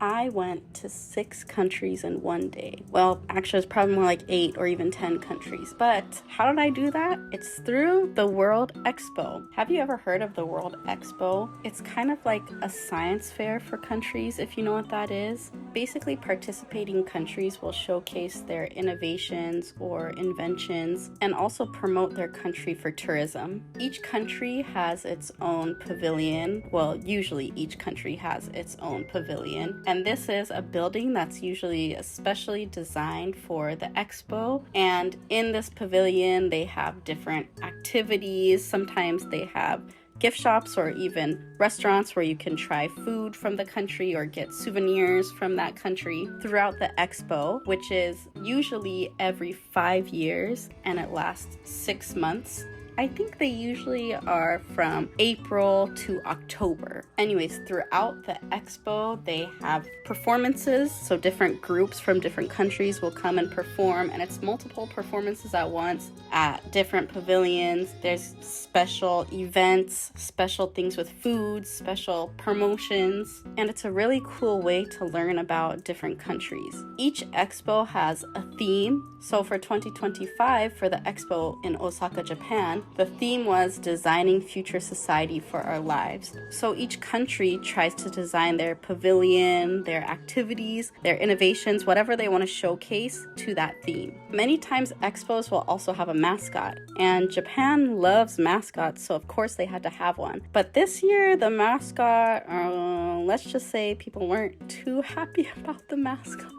I went to 6 countries in one day. Well, actually, it's probably more like 8 or even 10 countries. But how did I do that? It's through the World Expo. Have you ever heard of the World Expo? It's kind of like a science fair for countries, if you know what that is. Basically, participating countries will showcase their innovations or inventions and also promote their country for tourism. Each country has its own pavilion. Well, usually each country has its own pavilion. And this is a building that's usually especially designed for the expo. And in this pavilion, they have different activities. Sometimes they have gift shops or even restaurants where you can try food from the country or get souvenirs from that country throughout the expo, which is usually every 5 years and it lasts 6 months. I think they usually are from April to October. Anyways, throughout the expo, they have performances. So different groups from different countries will come and perform, and it's multiple performances at once at different pavilions. There's special events, special things with food, special promotions, and it's a really cool way to learn about different countries. Each expo has a theme. So for 2025, for the expo in Osaka, Japan, the theme was designing future society for our lives. So each country tries to design their pavilion, their activities, their innovations, whatever they want to showcase to that theme. Many times expos will also have a mascot, and Japan loves mascots, so of course they had to have one. But this year, the mascot, let's just say people weren't too happy about the mascot.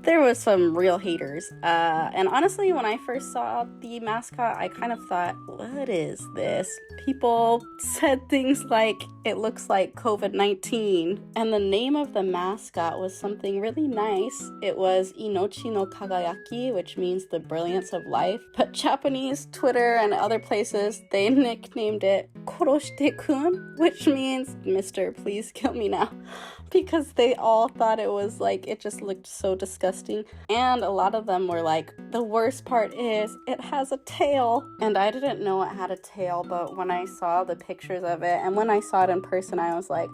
There was some real haters. And honestly, when I first saw the mascot, I kind of thought, what is this? People said things like, it looks like COVID-19. And the name of the mascot was something really nice. It was Inochi no Kagayaki, which means the brilliance of life. But Japanese Twitter and other places, they nicknamed it Koroshite-kun, which means, Mister, please kill me now. Because they all thought it was like, it just looked so disgusting. And a lot of them were like, the worst part is it has a tail. And I didn't know it had a tail, but when I saw the pictures of it and when I saw it in person, I was like,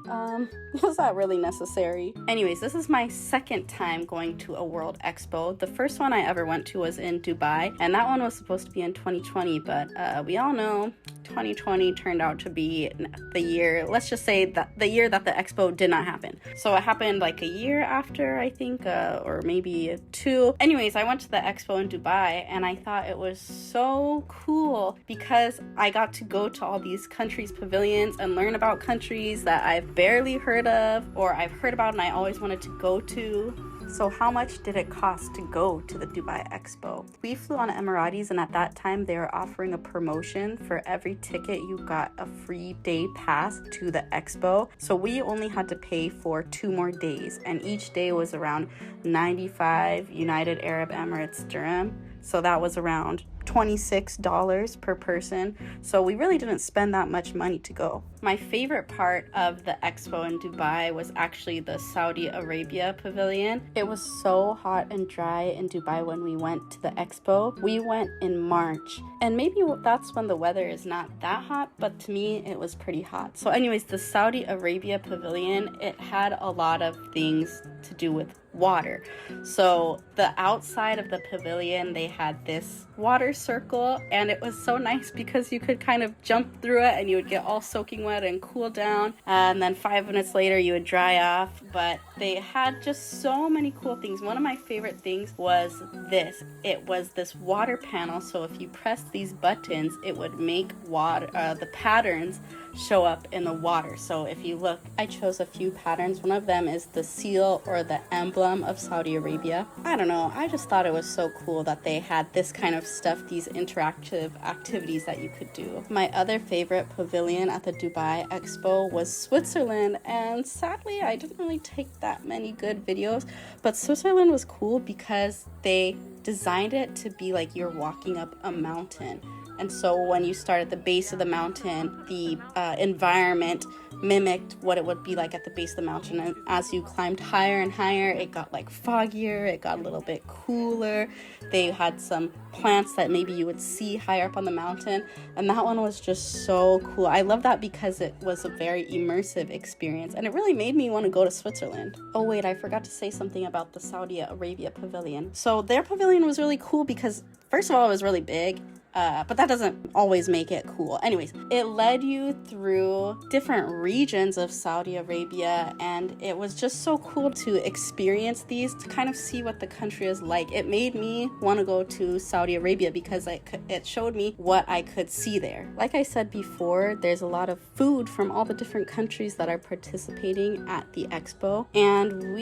was that really necessary? Anyways, this is my second time going to a World Expo. The first one I ever went to was in Dubai, and that one was supposed to be in 2020, but we all know 2020 turned out to be the year, let's just say that the year that the expo did not happen. So it happened like a year after, I think, or maybe 2. Anyways, I went to the expo in Dubai and I thought it was so cool because I got to go to all these countries' pavilions and learn about countries that I've barely heard of or I've heard about and I always wanted to go to. So how much did it cost to go to the Dubai Expo? We flew on Emiratis, and at that time they were offering a promotion. For every ticket you got a free day pass to the expo. So we only had to pay for 2 more days, and each day was around 95 United Arab Emirates dirham. So that was around $26 per person. So we really didn't spend that much money to go. My favorite part of the expo in Dubai was actually the Saudi Arabia pavilion. It was so hot and dry in Dubai when we went to the expo. We went in March, and maybe that's when the weather is not that hot, but to me it was pretty hot. So anyways, the Saudi Arabia pavilion, it had a lot of things to do with water. So the outside of the pavilion, they had this water circle, and it was so nice because you could kind of jump through it and you would get all soaking wet and cool down, and then 5 minutes later you would dry off. But they had just so many cool things. One of my favorite things was this. It was this water panel, so if you press these buttons, it would make water, the patterns show up in the water. So if you look, I chose a few patterns. One of them is the seal or the emblem of Saudi Arabia. I don't know, I just thought it was so cool that they had this kind of stuff, these interactive activities that you could do. My other favorite pavilion at the Dubai Expo was Switzerland, and sadly I didn't really take that many good videos, but Switzerland was cool because they designed it to be like you're walking up a mountain. And so when you start at the base of the mountain, the environment mimicked what it would be like at the base of the mountain. And as you climbed higher and higher, it got like foggier, it got a little bit cooler. They had some plants that maybe you would see higher up on the mountain, and that one was just so cool. I love that because it was a very immersive experience, and it really made me want to go to Switzerland. Oh wait, I forgot to say something about the Saudi Arabia pavilion. So their pavilion was really cool because first of all, it was really big. But that doesn't always make it cool. Anyways, it led you through different regions of Saudi Arabia, and it was just so cool to experience these, to kind of see what the country is like. It made me want to go to Saudi Arabia because it showed me what I could see there. Like I said before, there's a lot of food from all the different countries that are participating at the expo. And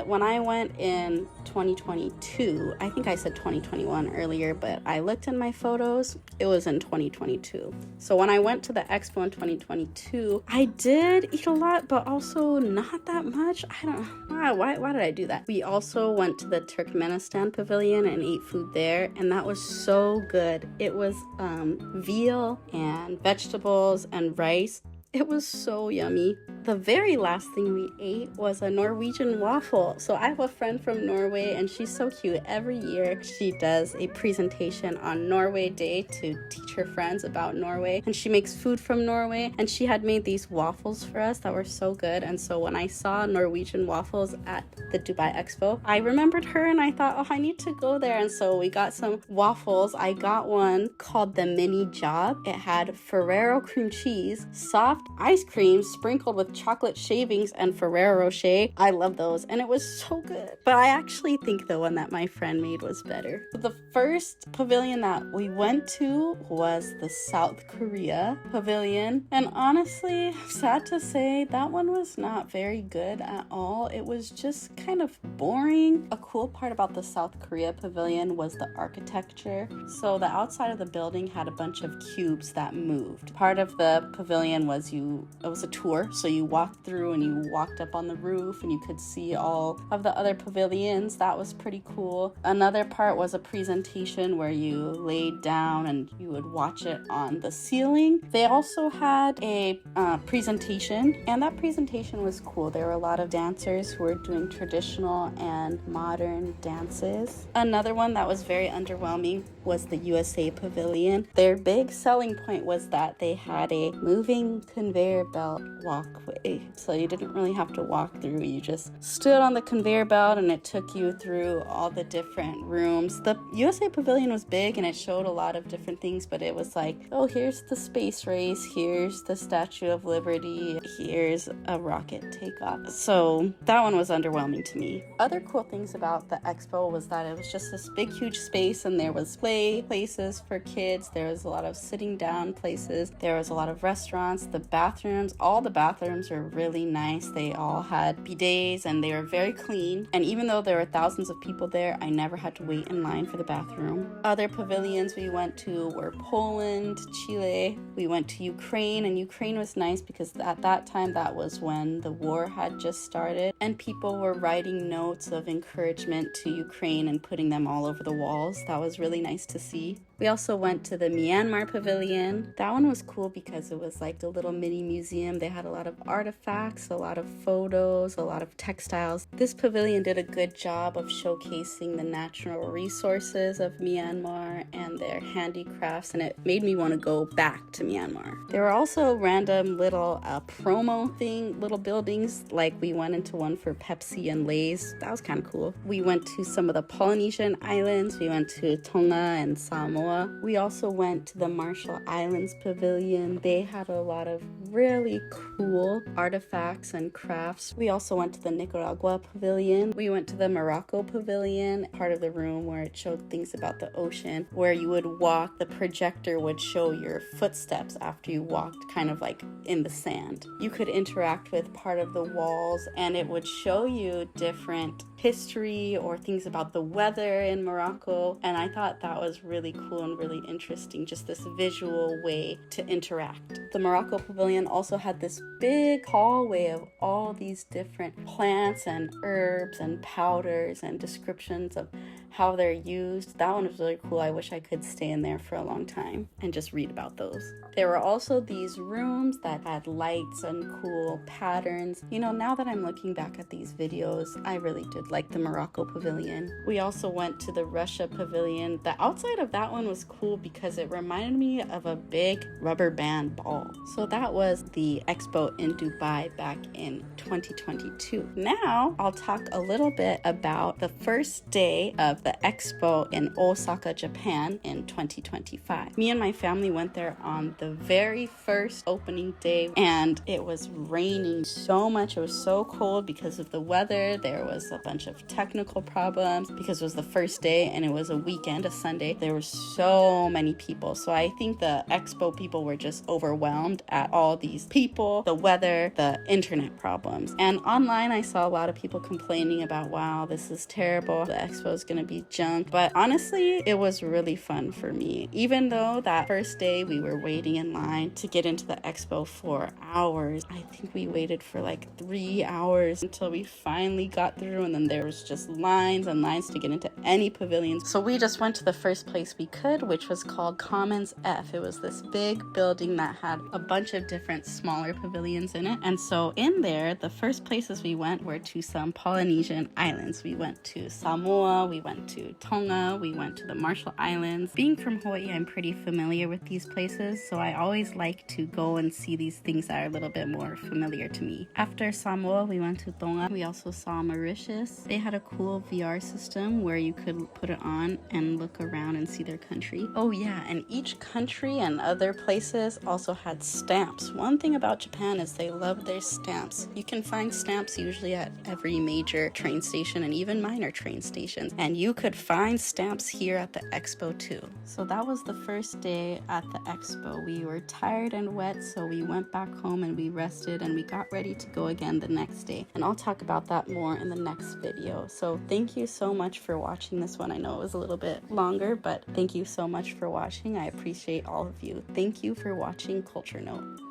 when I went in 2022, I think I said 2021 earlier, but I looked in my photos, it was in 2022. So when I went to the expo in 2022, I did eat a lot, but also not that much. I don't know. Why did I do that? We also went to the Turkmenistan pavilion and ate food there, and that was so good. It was veal and vegetables and rice. It was so yummy. The very last thing we ate was a Norwegian waffle. So I have a friend from Norway, and she's so cute. Every year she does a presentation on Norway Day to teach her friends about Norway, and she makes food from Norway, and she had made these waffles for us that were so good. And so when I saw Norwegian waffles at the Dubai Expo, I remembered her and I thought, oh, I need to go there. And so we got some waffles. I got one called the Mini Job. It had Ferrero cream cheese, soft ice cream sprinkled with chocolate shavings, and Ferrero Rocher. I love those, and it was so good. But I actually think the one that my friend made was better. The first pavilion that we went to was the South Korea pavilion, and honestly, sad to say, that one was not very good at all. It was just kind of boring. A cool part about the South Korea pavilion was the architecture. So the outside of the building had a bunch of cubes that moved. Part of the pavilion was it was a tour, so you walked through and you walked up on the roof and you could see all of the other pavilions. That was pretty cool. Another part was a presentation where you laid down and you would watch it on the ceiling. They also had a presentation, and that presentation was cool. There were a lot of dancers who were doing traditional and modern dances. Another one that was very underwhelming was the USA Pavilion. Their big selling point was that they had a moving conveyor belt walkway. So you didn't really have to walk through. You just stood on the conveyor belt and it took you through all the different rooms. The USA Pavilion was big and it showed a lot of different things, but it was like, oh, here's the space race, here's the Statue of Liberty, here's a rocket takeoff. So that one was underwhelming to me. Other cool things about the expo was that it was just this big, huge space, and there was play places for kids. There was a lot of sitting down places. There was a lot of restaurants. The bathrooms, all the bathrooms were really nice. They all had bidets and they were very clean. And even though there were thousands of people there, I never had to wait in line for the bathroom. Other pavilions we went to were Poland, Chile. We went to Ukraine, and Ukraine was nice because at that time, that was when the war had just started, and people were writing notes of encouragement to Ukraine and putting them all over the walls. That was really nice to see. We also went to the Myanmar pavilion. That one was cool because it was like a little mini museum. They had a lot of artifacts, a lot of photos, a lot of textiles. This pavilion did a good job of showcasing the natural resources of Myanmar and their handicrafts, and it made me want to go back to Myanmar. There were also random little little buildings, like we went into one for Pepsi and Lay's. That was kind of cool. We went to some of the Polynesian islands. We went to Tonga and Samoa. We also went to the Marshall Islands Pavilion. They had a lot of really cool artifacts and crafts. We also went to the Nicaragua Pavilion. We went to the Morocco Pavilion, part of the room where it showed things about the ocean, where you would walk, the projector would show your footsteps after you walked, kind of like in the sand. You could interact with part of the walls, and it would show you different history or things about the weather in Morocco, and I thought that was really cool and really interesting, just this visual way to interact. The Morocco Pavilion also had this big hallway of all these different plants and herbs and powders and descriptions of how they're used. That one was really cool. I wish I could stay in there for a long time and just read about those. There were also these rooms that had lights and cool patterns. You know, now that I'm looking back at these videos, I really did like the Morocco pavilion. We also went to the Russia pavilion. The outside of that one was cool because it reminded me of a big rubber band ball. So that was the expo in Dubai back in 2022. Now I'll talk a little bit about the first day of the expo in Osaka, Japan in 2025. Me and my family went there on the very first opening day, and it was raining so much. It was so cold because of the weather. There was a bunch of technical problems because it was the first day and it was a weekend, a Sunday. There were so many people. So I think the expo people were just overwhelmed at all these people, the weather, the internet problems. And online I saw a lot of people complaining about, wow, this is terrible, the expo is gonna be junk. But honestly, it was really fun for me. Even though that first day we were waiting in line to get into the expo for hours. I think we waited for like 3 hours until we finally got through, and then there was just lines and lines to get into any pavilions. So we just went to the first place we could, which was called Commons F. It was this big building that had a bunch of different smaller pavilions in it. And so in there, the first places we went were to some Polynesian islands. We went to Samoa, we went to Tonga, we went to the Marshall Islands. Being from Hawaii, I'm pretty familiar with these places, so I always like to go and see these things that are a little bit more familiar to me. After Samoa, we went to Tonga. We also saw Mauritius. They had a cool VR system where you could put it on and look around and see their country. Oh yeah, and each country and other places also had stamps. One thing about Japan is they love their stamps. You can find stamps usually at every major train station and even minor train stations. And you could find stamps here at the expo too. So that was the first day at the expo. We were tired and wet, so we went back home and we rested and we got ready to go again the next day. And I'll talk about that more in the next video. So thank you so much for watching this one. I know it was a little bit longer, but thank you so much for watching. I appreciate all of you. Thank you for watching Culture Note.